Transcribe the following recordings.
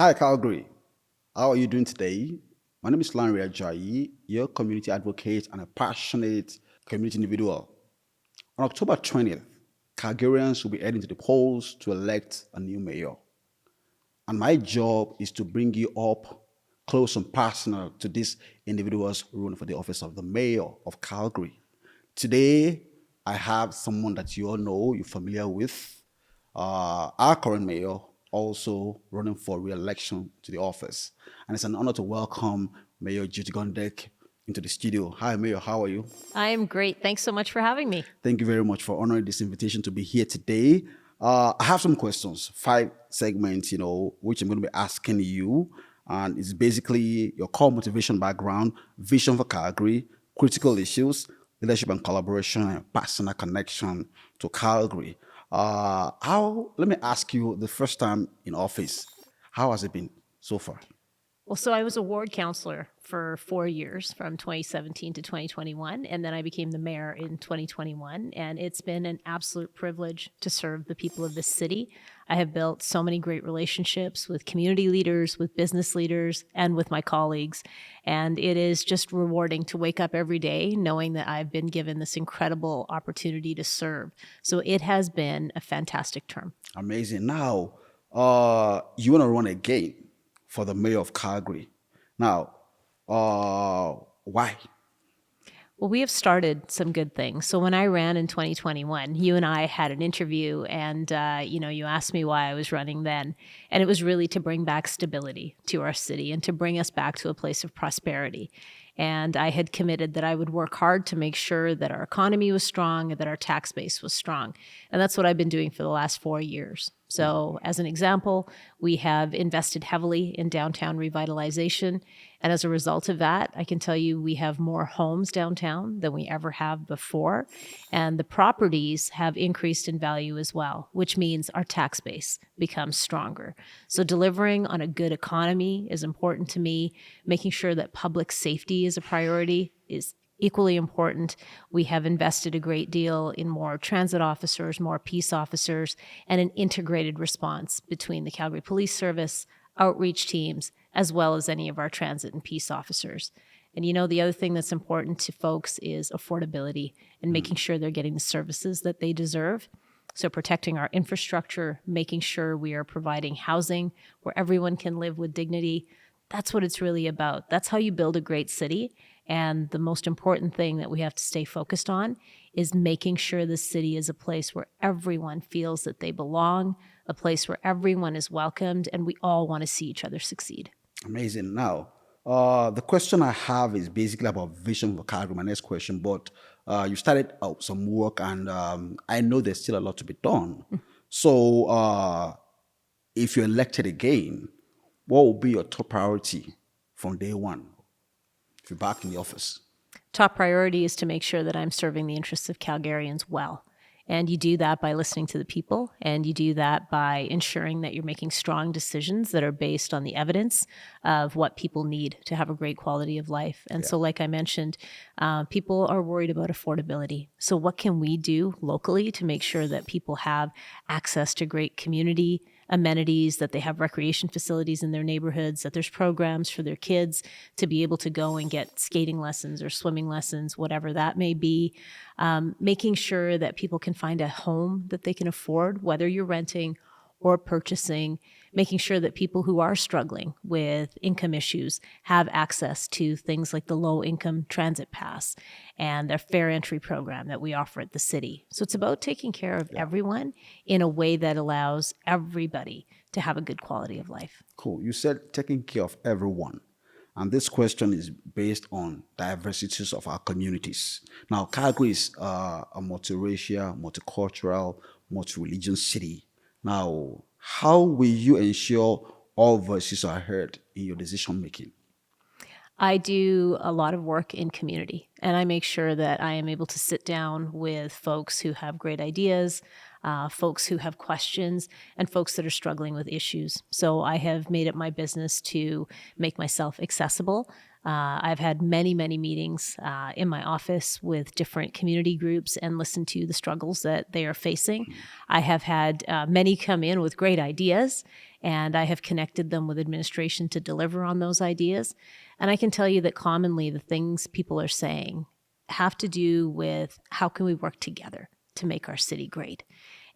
Hi, Calgary. How are you doing today? My name is Lanre Ajayi, your community advocate and a passionate community individual. On October 20th, Calgarians will be heading to the polls to elect a new mayor. And my job is to bring you up close and personal to these individuals running for the office of the mayor of Calgary. Today, I have someone that you all know, you're familiar with, our current mayor, also running for re-election to the office. And it's an honor to welcome Mayor Jyoti Gondek into the studio. Hi, Mayor, how are you? I am great. Thanks so much for having me. Thank you very much for honoring this invitation to be here today. I have some questions, 5 segments, which I'm going to be asking you. And it's basically your core motivation background, vision for Calgary, critical issues, leadership and collaboration, and personal connection to Calgary. Let me ask you the first time in office, how has it been so far? Well, so I was a ward counselor for 4 years from 2017 to 2021, and then I became the mayor in 2021. And it's been an absolute privilege to serve the people of this city. I have built so many great relationships with community leaders, with business leaders, and with my colleagues. And it is just rewarding to wake up every day knowing that I've been given this incredible opportunity to serve. So it has been a fantastic term. Amazing. Now, you want to run again for the mayor of Calgary. Now, why? Well, we have started some good things. So when I ran in 2021, you and I had an interview, and you asked me why I was running then, and it was really to bring back stability to our city and to bring us back to a place of prosperity. And I had committed that I would work hard to make sure that our economy was strong and that our tax base was strong. And that's what I've been doing for the last 4 years. So, as an example, we have invested heavily in downtown revitalization. And as a result of that, I can tell you we have more homes downtown than we ever have before. And the properties have increased in value as well, which means our tax base becomes stronger. So, delivering on a good economy is important to me. Making sure that public safety is a priority is equally important. We have invested a great deal in more transit officers, more peace officers, and an integrated response between the Calgary Police Service, outreach teams, as well as any of our transit and peace officers. And the other thing that's important to folks is affordability and making sure they're getting the services that they deserve. So protecting our infrastructure, making sure we are providing housing where everyone can live with dignity. That's what it's really about. That's how you build a great city. And the most important thing that we have to stay focused on is making sure the city is a place where everyone feels that they belong, a place where everyone is welcomed, and we all want to see each other succeed. Amazing. Now, the question I have is basically about vision for Calgary, my next question, but you started out some work, and I know there's still a lot to be done. So, if you're elected again, what will be your top priority from day one if you're back in the office? Top priority is to make sure that I'm serving the interests of Calgarians well. And you do that by listening to the people, and you do that by ensuring that you're making strong decisions that are based on the evidence of what people need to have a great quality of life. And so, like I mentioned, people are worried about affordability. So what can we do locally to make sure that people have access to great community amenities, that they have recreation facilities in their neighborhoods, that there's programs for their kids to be able to go and get skating lessons or swimming lessons, whatever that may be. Making sure that people can find a home that they can afford, whether you're renting or purchasing, making sure that people who are struggling with income issues have access to things like the low income transit pass and the fair entry program that we offer at the city. So it's about taking care of everyone in a way that allows everybody to have a good quality of life. Cool. You said taking care of everyone. And this question is based on diversities of our communities. Now, Calgary is a multiracial, multicultural, multi-religion city. Now, how will you ensure all voices are heard in your decision making? I do a lot of work in community, and I make sure that I am able to sit down with folks who have great ideas, folks who have questions, and folks that are struggling with issues. So I have made it my business to make myself accessible I've had many, many meetings in my office with different community groups and listened to the struggles that they are facing. I have had many come in with great ideas, and I have connected them with administration to deliver on those ideas. And I can tell you that commonly the things people are saying have to do with how can we work together to make our city great?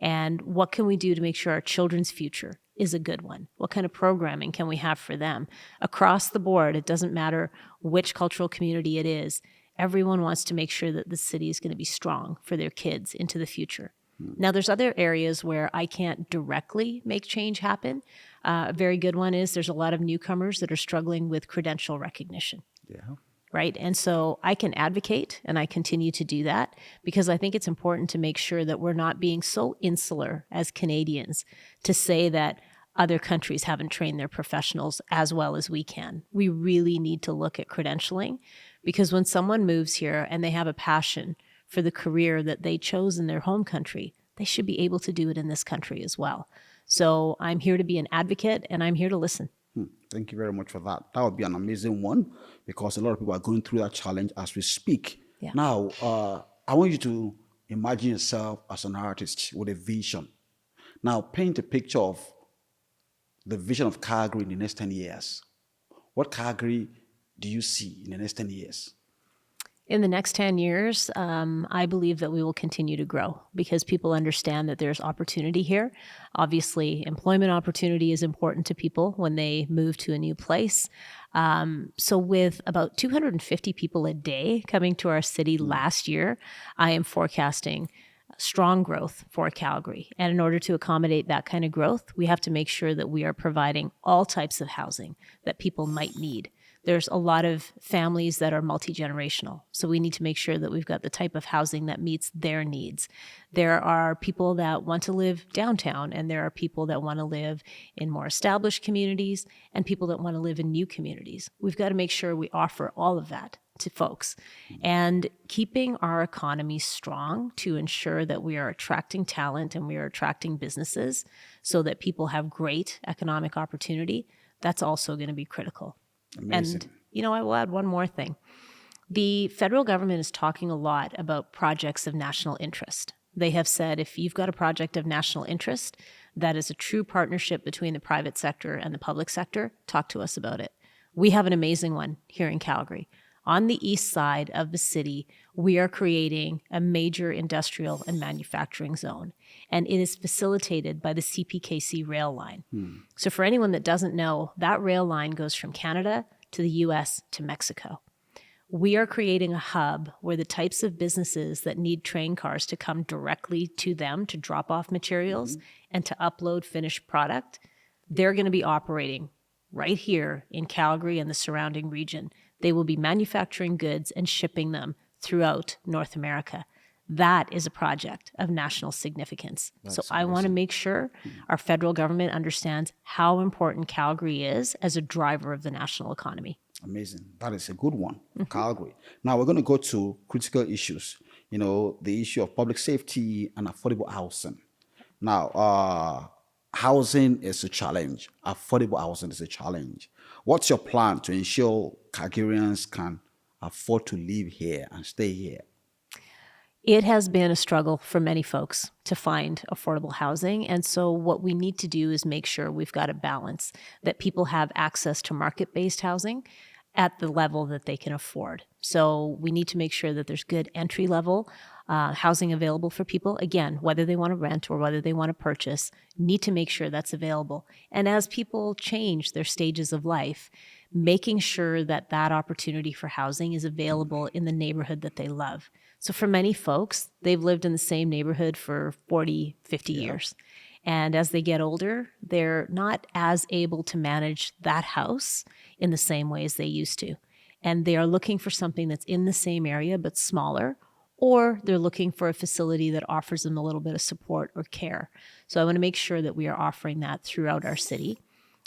And what can we do to make sure our children's future is a good one? What kind of programming can we have for them? Across the board, it doesn't matter which cultural community it is, everyone wants to make sure that the city is going to be strong for their kids into the future. Now, there's other areas where I can't directly make change happen. A very good one is there's a lot of newcomers that are struggling with credential recognition. Yeah. Right. And so I can advocate, and I continue to do that because I think it's important to make sure that we're not being so insular as Canadians to say that other countries haven't trained their professionals as well as we can. We really need to look at credentialing, because when someone moves here and they have a passion for the career that they chose in their home country, they should be able to do it in this country as well. So I'm here to be an advocate, and I'm here to listen. Thank you very much for that. That would be an amazing one, because a lot of people are going through that challenge as we speak. Yeah. Now, I want you to imagine yourself as an artist with a vision. Now, paint a picture of the vision of Calgary in the next 10 years. What Calgary do you see in the next 10 years? In the next 10 years, I believe that we will continue to grow because people understand that there's opportunity here. Obviously, employment opportunity is important to people when they move to a new place. So with about 250 people a day coming to our city last year, I am forecasting strong growth for Calgary. And in order to accommodate that kind of growth, we have to make sure that we are providing all types of housing that people might need. There's a lot of families that are multi-generational. So we need to make sure that we've got the type of housing that meets their needs. There are people that want to live downtown, and there are people that want to live in more established communities, and people that want to live in new communities. We've got to make sure we offer all of that to folks, and keeping our economy strong to ensure that we are attracting talent and we are attracting businesses so that people have great economic opportunity. That's also going to be critical. Amazing. And, I will add one more thing. The federal government is talking a lot about projects of national interest. They have said, if you've got a project of national interest that is a true partnership between the private sector and the public sector, talk to us about it. We have an amazing one here in Calgary. On the east side of the city, we are creating a major industrial and manufacturing zone, and it is facilitated by the CPKC rail line. So for anyone that doesn't know, that rail line goes from Canada to the US to Mexico. We are creating a hub where the types of businesses that need train cars to come directly to them to drop off materials and to upload finished product, they're going to be operating right here in Calgary and the surrounding region. They will be manufacturing goods and shipping them throughout North America. That is a project of national significance. So I want to make sure our federal government understands how important Calgary is as a driver of the national economy. Amazing. That is a good one, Calgary. Now we're going to go to critical issues, the issue of public safety and affordable housing. Now, housing is a challenge. Affordable housing is a challenge. What's your plan to ensure Calgarians can afford to live here and stay here? It has been a struggle for many folks to find affordable housing. And so what we need to do is make sure we've got a balance, that people have access to market-based housing at the level that they can afford. So we need to make sure that there's good entry-level housing available for people. Again, whether they want to rent or whether they want to purchase, need to make sure that's available. And as people change their stages of life, making sure that that opportunity for housing is available in the neighborhood that they love. So for many folks, they've lived in the same neighborhood for 40, 50 years. And as they get older, they're not as able to manage that house in the same way as they used to. And they are looking for something that's in the same area but smaller, or they're looking for a facility that offers them a little bit of support or care. So I want to make sure that we are offering that throughout our city.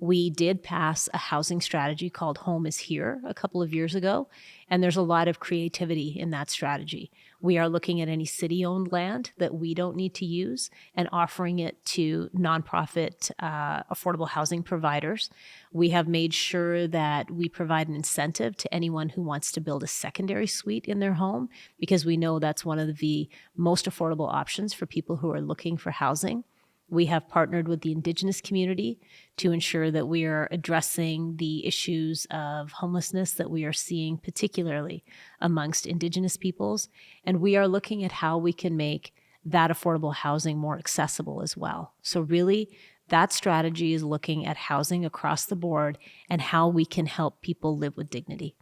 We did pass a housing strategy called Home is Here a couple of years ago, and there's a lot of creativity in that strategy. We are looking at any city-owned land that we don't need to use and offering it to nonprofit affordable housing providers. We have made sure that we provide an incentive to anyone who wants to build a secondary suite in their home, because we know that's one of the most affordable options for people who are looking for housing. We have partnered with the Indigenous community to ensure that we are addressing the issues of homelessness that we are seeing, particularly amongst Indigenous peoples. And we are looking at how we can make that affordable housing more accessible as well. So really, that strategy is looking at housing across the board and how we can help people live with dignity.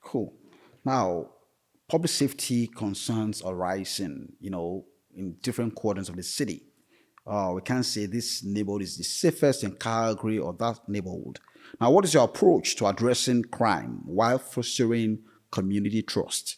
Cool. Now, public safety concerns are rising, in different quarters of the city. We can't say this neighborhood is the safest in Calgary or that neighborhood. Now, what is your approach to addressing crime while fostering community trust?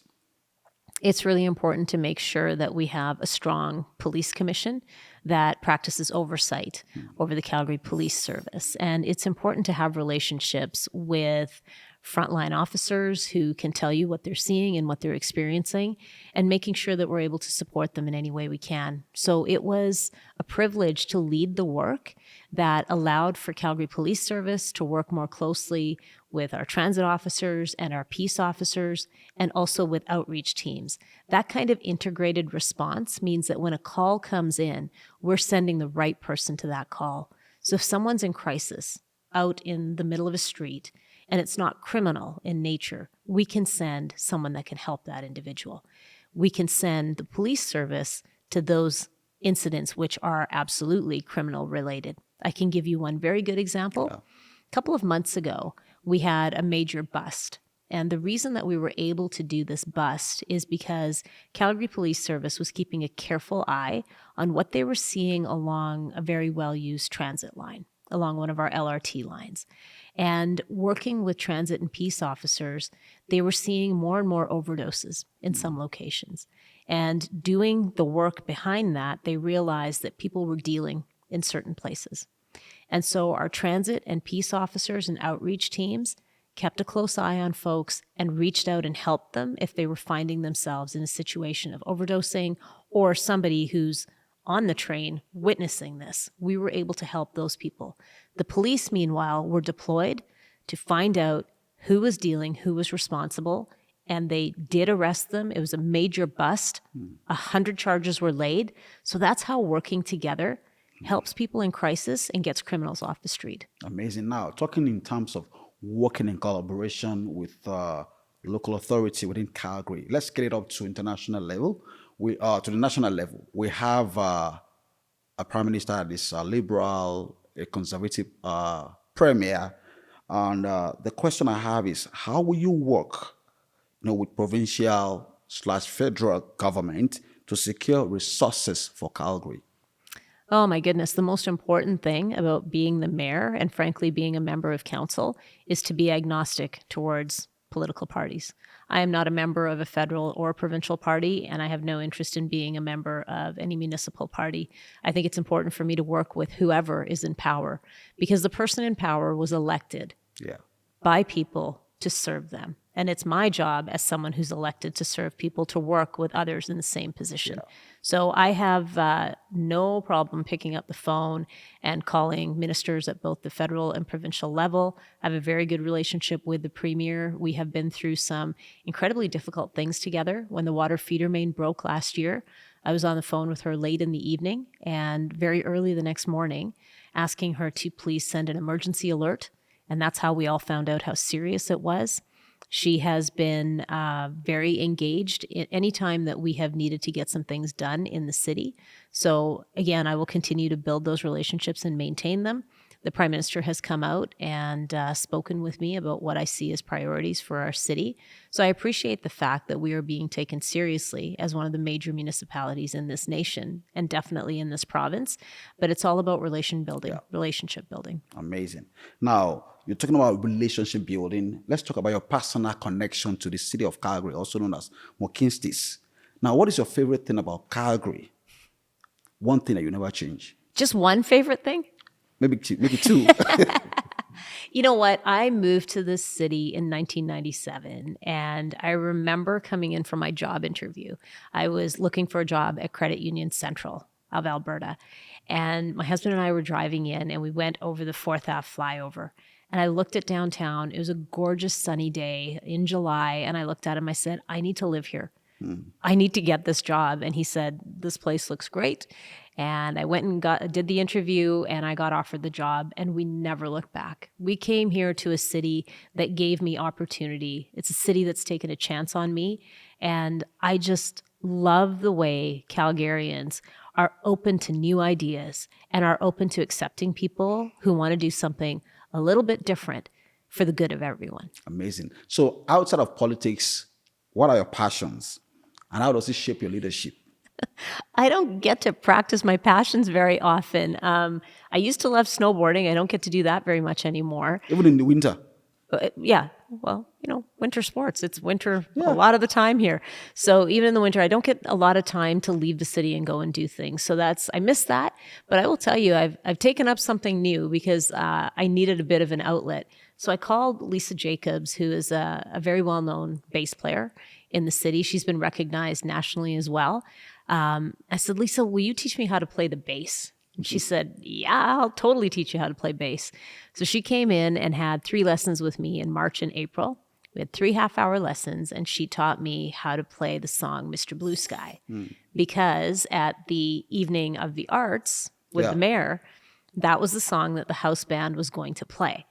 It's really important to make sure that we have a strong police commission that practices oversight over the Calgary Police Service. And it's important to have relationships with frontline officers who can tell you what they're seeing and what they're experiencing, and making sure that we're able to support them in any way we can. So it was a privilege to lead the work that allowed for Calgary Police Service to work more closely with our transit officers and our peace officers, and also with outreach teams. That kind of integrated response means that when a call comes in, we're sending the right person to that call. So if someone's in crisis out in the middle of a street, and it's not criminal in nature, we can send someone that can help that individual. We can send the police service to those incidents which are absolutely criminal related. I can give you one very good example. A couple of months ago, we had a major bust. And the reason that we were able to do this bust is because Calgary Police Service was keeping a careful eye on what they were seeing along a very well-used transit line, along one of our LRT lines. And working with transit and peace officers, they were seeing more and more overdoses in some locations. And doing the work behind that, they realized that people were dealing in certain places. And so our transit and peace officers and outreach teams kept a close eye on folks and reached out and helped them if they were finding themselves in a situation of overdosing, or somebody who's on the train witnessing this. We were able to help those people. The police, meanwhile, were deployed to find out who was dealing, who was responsible, and they did arrest them. It was a major bust. 100 charges were laid. So that's how working together helps people in crisis and gets criminals off the street. Amazing. Now, talking in terms of working in collaboration with local authority within Calgary, let's get it up to international level. To the national level. We have a prime minister that is liberal, a conservative premier, and the question I have is, how will you work, with provincial/federal government to secure resources for Calgary? Oh my goodness, the most important thing about being the mayor, and frankly being a member of council, is to be agnostic towards political parties. I am not a member of a federal or provincial party, and I have no interest in being a member of any municipal party. I think it's important for me to work with whoever is in power, because the person in power was elected by people to serve them. And it's my job as someone who's elected to serve people to work with others in the same position. So I have no problem picking up the phone and calling ministers at both the federal and provincial level. I have a very good relationship with the premier. We have been through some incredibly difficult things together. When the water feeder main broke last year, I was on the phone with her late in the evening and very early the next morning, asking her to please send an emergency alert. And that's how we all found out how serious it was. She has been very engaged any time that we have needed to get some things done in the city. So again, I will continue to build those relationships and maintain them. The Prime Minister has come out and spoken with me about what I see as priorities for our city. So I appreciate the fact that we are being taken seriously as one of the major municipalities in this nation, and definitely in this province. But it's all about relationship building. Amazing. Now, you're talking about relationship building. Let's talk about your personal connection to the city of Calgary, also known as Mokinstis. Now, what is your favorite thing about Calgary? One thing that you never change. Just one favorite thing? Maybe two. You know what? I moved to this city in 1997, and I remember coming in for my job interview. I was looking for a job at Credit Union Central of Alberta, and my husband and I were driving in, and we went over the 4th Ave flyover. And I looked at downtown. It was a gorgeous sunny day in July, and I looked at him. I said, I need to live here. I need to get this job. And he said, this place looks great. And I went and did the interview, and I got offered the job, and we never looked back. We came here to a city that gave me opportunity. It's a city that's taken a chance on me. And I just love the way Calgarians are open to new ideas and are open to accepting people who want to do something a little bit different for the good of everyone. Amazing. So outside of politics, what are your passions? And how does it shape your leadership? I don't get to practice my passions very often. I used to love snowboarding. I don't get to do that very much anymore. Even in the winter? Yeah. Well, winter sports. It's winter a lot of the time here. So even in the winter, I don't get a lot of time to leave the city and go and do things. So I miss that. But I will tell you, I've taken up something new because I needed a bit of an outlet. So I called Lisa Jacobs, who is a very well-known bass player in the city. She's been recognized nationally as well. I said, Lisa, will you teach me how to play the bass? And she said, yeah, I'll totally teach you how to play bass. So she came in and had 3 lessons with me in March and April. We had 3 half-hour lessons, and she taught me how to play the song Mr. Blue Sky. Because at the Evening of the Arts with the mayor, that was the song that the house band was going to play.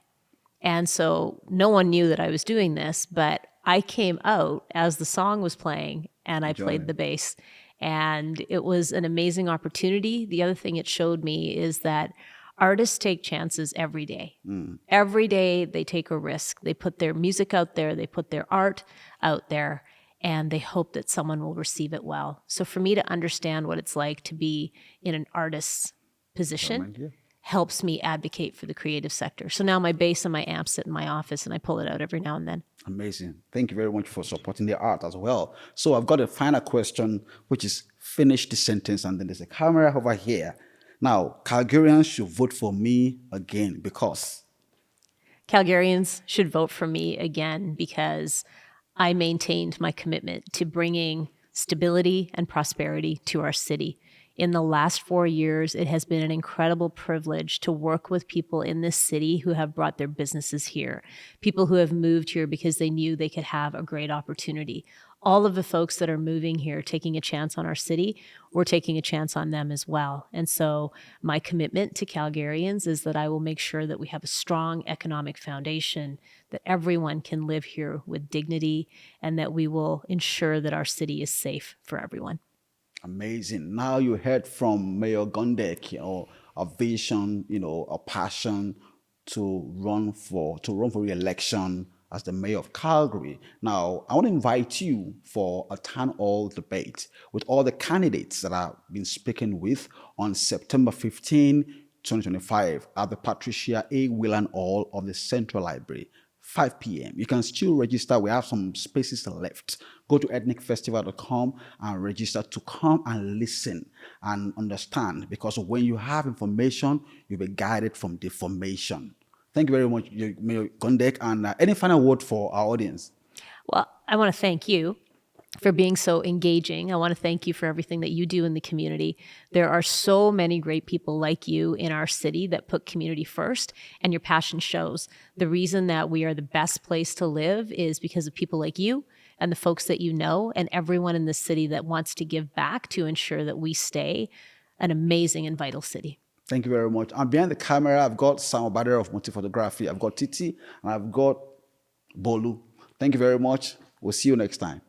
And so no one knew that I was doing this, but I came out as the song was playing, and I played the bass. And it was an amazing opportunity. The other thing it showed me is that artists take chances every day. Every day they take a risk. They put their music out there, they put their art out there, and they hope that someone will receive it well. So for me to understand what it's like to be in an artist's position helps me advocate for the creative sector. So now my bass and my amp sit in my office, and I pull it out every now and then. Amazing. Thank you very much for supporting the art as well. So I've got a final question, which is finish the sentence, and then there's a camera over here. Now, Calgarians should vote for me again because... Calgarians should vote for me again because I maintained my commitment to bringing stability and prosperity to our city. In the last 4 years, it has been an incredible privilege to work with people in this city who have brought their businesses here, people who have moved here because they knew they could have a great opportunity. All of the folks that are moving here, taking a chance on our city, we're taking a chance on them as well. And so my commitment to Calgarians is that I will make sure that we have a strong economic foundation, that everyone can live here with dignity, and that we will ensure that our city is safe for everyone. Amazing. Now you heard from Mayor Gondek, a vision, a passion to run for re-election as the mayor of Calgary. Now, I want to invite you for a town hall debate with all the candidates that I've been speaking with on September 15, 2025 at the Patricia A. Whelan Hall of the Central Library. 5 p.m. You can still register. We have some spaces left. Go to ethnicfestival.com and register to come and listen and understand, because when you have information, you'll be guided from deformation. Thank you very much, Mayor Gondek. And any final word for our audience? Well, I want to thank you for being so engaging. I want to thank you for everything that you do in the community. There are so many great people like you in our city that put community first, and your passion shows. The reason that we are the best place to live is because of people like you and the folks that you know, and everyone in the city that wants to give back to ensure that we stay an amazing and vital city. Thank you very much. And behind the camera, I've got Sam Obadere of Motive Photography, I've got Titi, and I've got Bolu. Thank you very much. We'll see you next time.